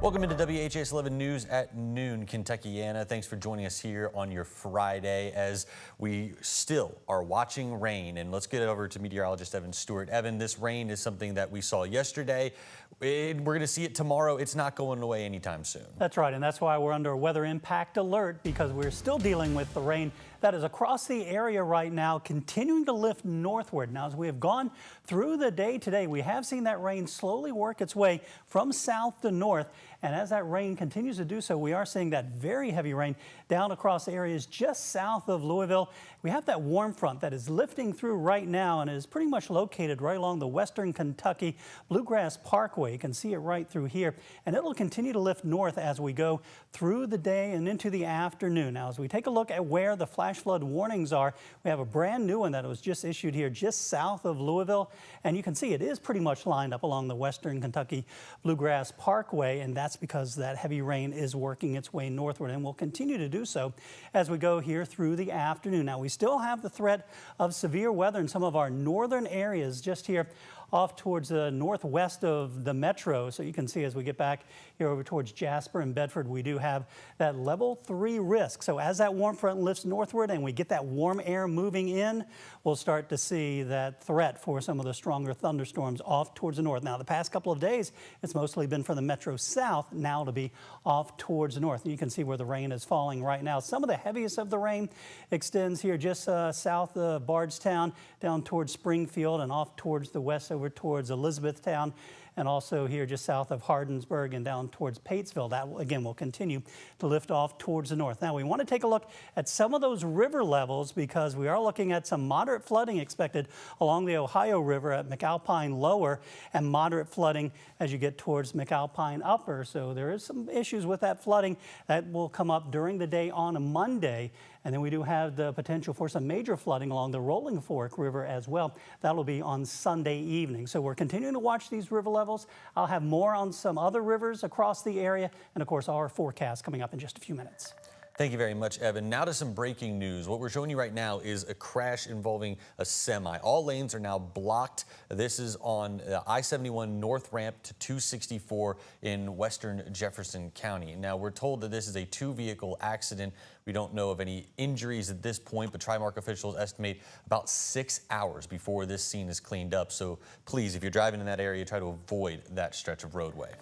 Welcome into WHAS11 News at noon, Kentuckiana. Thanks for joining us here on your Friday as we still are watching rain. And let's get it over to meteorologist Evan Stewart. Evan, this rain is something that we saw yesterday. We're going to see it tomorrow. It's not going away anytime soon. That's right, and that's why we're under a weather impact alert, because we're still dealing with the rain that is across the area right now, continuing to lift northward. Now, as we have gone through the day today, we have seen that rain slowly work its way from south to north. And as that rain continues to do so, we are seeing that very heavy rain down across areas just south of Louisville. We have that warm front that is lifting through right now and is pretty much located right along the western Kentucky Bluegrass Parkway. You can see it right through here, and it will continue to lift north as we go through the day and into the afternoon. Now, as we take a look at where the flash flood warnings are, we have a brand new one that was just issued here just south of Louisville, and you can see it is pretty much lined up along the western Kentucky Bluegrass Parkway, and that's because that heavy rain is working its way northward and will continue to do so as we go here through the afternoon. Now, we still have the threat of severe weather in some of our northern areas just here off towards the northwest of the metro. So you can see as we get back here over towards Jasper and Bedford, we do have that level 3 risk. So as that warm front lifts northward and we get that warm air moving in, we'll start to see that threat for some of the stronger thunderstorms off towards the north. Now, the past couple of days, it's mostly been from the metro south, now to be off towards the north. And you can see where the rain is falling right now. Some of the heaviest of the rain extends here just south of Bardstown, down towards Springfield and off towards the west over towards Elizabethtown, and also here just south of Hardinsburg and down towards Patesville. That, again, will continue to lift off towards the north. Now, we want to take a look at some of those river levels because we are looking at some moderate flooding expected along the Ohio River at McAlpine Lower and moderate flooding as you get towards McAlpine Upper. So there is some issues with that flooding that will come up during the day on a Monday. And then we do have the potential for some major flooding along the Rolling Fork River as well. That will be on Sunday evening. So we're continuing to watch these river levels. I'll have more on some other rivers across the area. And of course, our forecast coming up in just a few minutes. Thank you very much, Evan. Now to some breaking news. What we're showing you right now is a crash involving a semi. All lanes are now blocked. This is on I-71 North Ramp to 264 in western Jefferson County. Now, we're told that this is a 2-vehicle accident. We don't know of any injuries at this point, but Trimark officials estimate about 6 hours before this scene is cleaned up. So please, if you're driving in that area, try to avoid that stretch of roadway.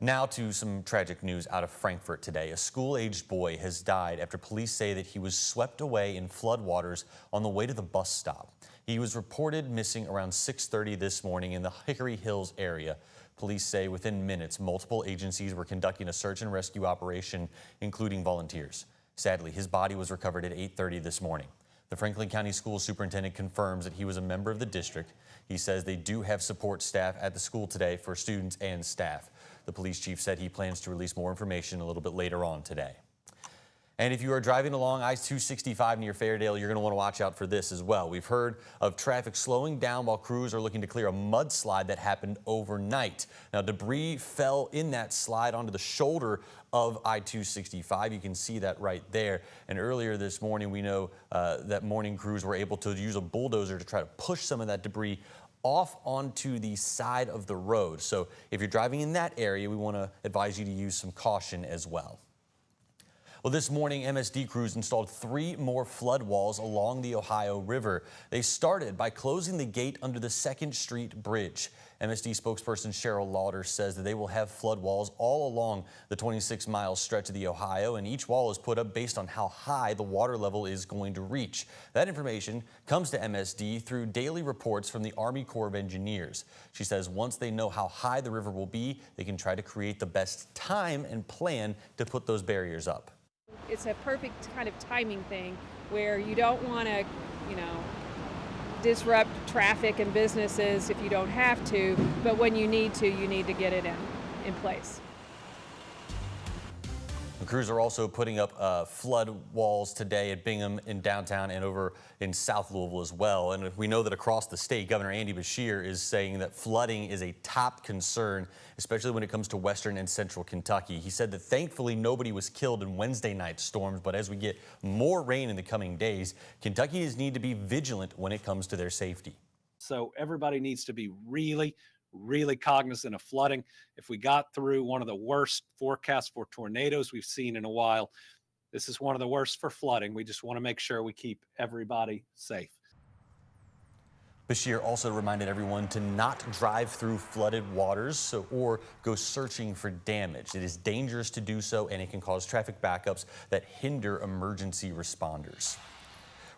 Now to some tragic news out of Frankfort today. A school-aged boy has died after police say that he was swept away in floodwaters on the way to the bus stop. He was reported missing around 6:30 this morning in the Hickory Hills area. Police say within minutes, multiple agencies were conducting a search and rescue operation, including volunteers. Sadly, his body was recovered at 8:30 this morning. The Franklin County School Superintendent confirms that he was a member of the district. He says they do have support staff at the school today for students and staff. The police chief said he plans to release more information a little bit later on today. And if you are driving along I-265 near Fairdale, you're going to want to watch out for this as well. We've heard of traffic slowing down while crews are looking to clear a mudslide that happened overnight. Now, debris fell in that slide onto the shoulder of I-265. You can see that right there. And earlier this morning, we know that morning crews were able to use a bulldozer to try to push some of that debris off onto the side of the road. So if you're driving in that area, we want to advise you to use some caution as well. Well, this morning, MSD crews installed 3 more flood walls along the Ohio River. They started by closing the gate under the 2nd Street Bridge. MSD spokesperson Cheryl Lauder says that they will have flood walls all along the 26-mile stretch of the Ohio, and each wall is put up based on how high the water level is going to reach. That information comes to MSD through daily reports from the Army Corps of Engineers. She says once they know how high the river will be, they can try to create the best time and plan to put those barriers up. It's a perfect kind of timing thing where you don't want to, disrupt traffic and businesses if you don't have to, but when you need to get it in place. The crews are also putting up flood walls today at Bingham in downtown and over in South Louisville as well. And we know that across the state, Governor Andy Beshear is saying that flooding is a top concern, especially when it comes to western and central Kentucky. He said that thankfully nobody was killed in Wednesday night storms, but as we get more rain in the coming days, Kentuckians need to be vigilant when it comes to their safety. So everybody needs to be really, really cognizant of flooding. If we got through one of the worst forecasts for tornadoes we've seen in a while, this is one of the worst for flooding. We just want to make sure we keep everybody safe. Bashir also reminded everyone to not drive through flooded waters or go searching for damage. It is dangerous to do so, and it can cause traffic backups that hinder emergency responders.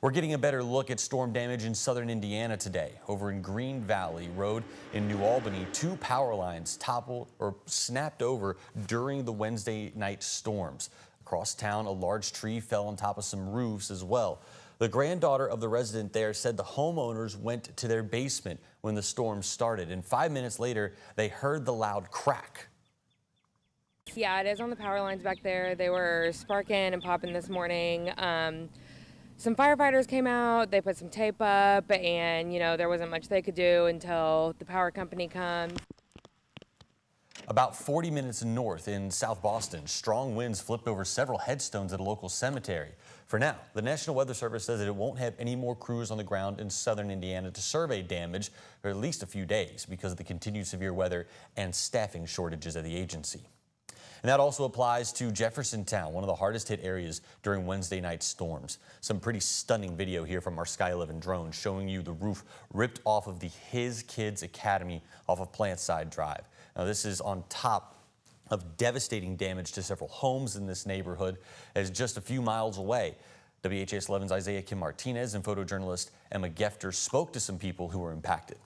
We're getting a better look at storm damage in southern Indiana today. Over in Green Valley Road in New Albany, 2 power lines toppled or snapped over during the Wednesday night storms. Across town, a large tree fell on top of some roofs as well. The granddaughter of the resident there said the homeowners went to their basement when the storm started, and 5 minutes later, they heard the loud crack. Yeah, it is on the power lines back there. They were sparking and popping this morning. Some firefighters came out, they put some tape up, and there wasn't much they could do until the power company comes. About 40 minutes north in South Boston, strong winds flipped over several headstones at a local cemetery. For now, the National Weather Service says that it won't have any more crews on the ground in southern Indiana to survey damage for at least a few days because of the continued severe weather and staffing shortages at the agency. And that also applies to Jeffersontown, one of the hardest hit areas during Wednesday night storms. Some pretty stunning video here from our Sky 11 drone showing you the roof ripped off of the His Kids Academy off of Plantside Drive. Now, this is on top of devastating damage to several homes in this neighborhood as just a few miles away. WHAS 11's Isaiah Kim Martinez and photojournalist Emma Gefter spoke to some people who were impacted.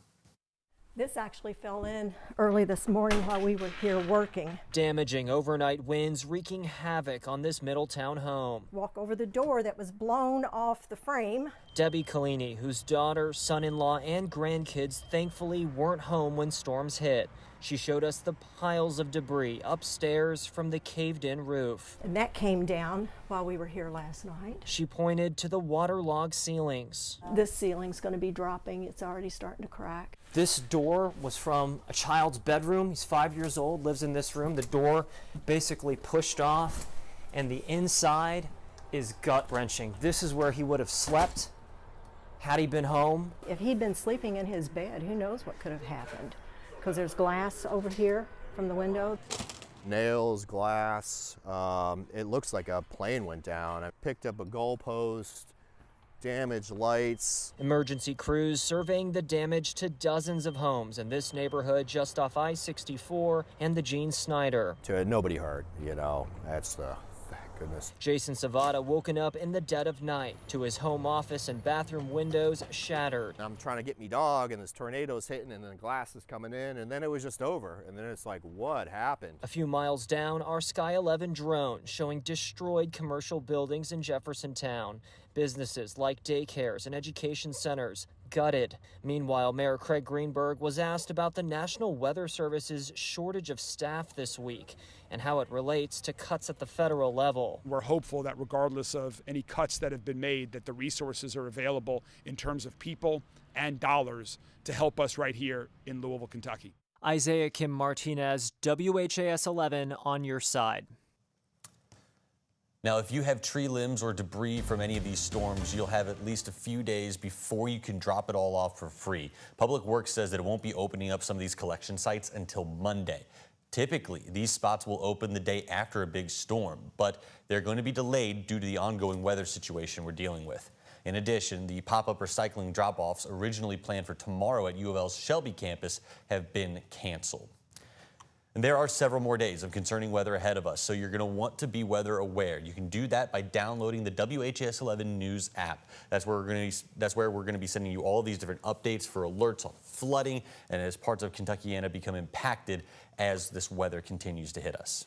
This actually fell in early this morning while we were here working. Damaging overnight winds wreaking havoc on this Middletown home. Walk over the door that was blown off the frame. Debbie Collini, whose daughter, son-in-law, and grandkids thankfully weren't home when storms hit. She showed us the piles of debris upstairs from the caved-in roof. And that came down while we were here last night. She pointed to the waterlogged ceilings. This ceiling's going to be dropping. It's already starting to crack. This door was from a child's bedroom. He's 5 years old, lives in this room. The door basically pushed off, and the inside is gut-wrenching. This is where he would have slept had he been home. If he'd been sleeping in his bed, who knows what could have happened? Because there's glass over here from the window. Nails, glass, it looks like a plane went down. I picked up a goalpost, damaged lights. Emergency crews surveying the damage to dozens of homes in this neighborhood just off I-64 and the Gene Snyder. To nobody hurt, that's the, thank goodness. Jason Savada woken up in the dead of night to his home office and bathroom windows shattered. I'm trying to get me dog, and this tornado's hitting, and then glass is coming in, and then it was just over. And then it's like, what happened? A few miles down, our Sky 11 drone showing destroyed commercial buildings in Jeffersontown. Businesses like daycares and education centers gutted. Meanwhile, Mayor Craig Greenberg was asked about the National Weather Service's shortage of staff this week and how it relates to cuts at the federal level. We're hopeful that regardless of any cuts that have been made, that the resources are available in terms of people and dollars to help us right here in Louisville, Kentucky. Isaiah Kim Martinez, WHAS 11 on your side. Now, if you have tree limbs or debris from any of these storms, you'll have at least a few days before you can drop it all off for free. Public Works says that it won't be opening up some of these collection sites until Monday. Typically, these spots will open the day after a big storm, but they're going to be delayed due to the ongoing weather situation we're dealing with. In addition, the pop-up recycling drop-offs originally planned for tomorrow at U of L's Shelby campus have been canceled. And there are several more days of concerning weather ahead of us, so you're going to want to be weather aware. You can do that by downloading the WHAS 11 News app. That's where we're going to be sending you all of these different updates for alerts on flooding and as parts of Kentuckiana become impacted as this weather continues to hit us.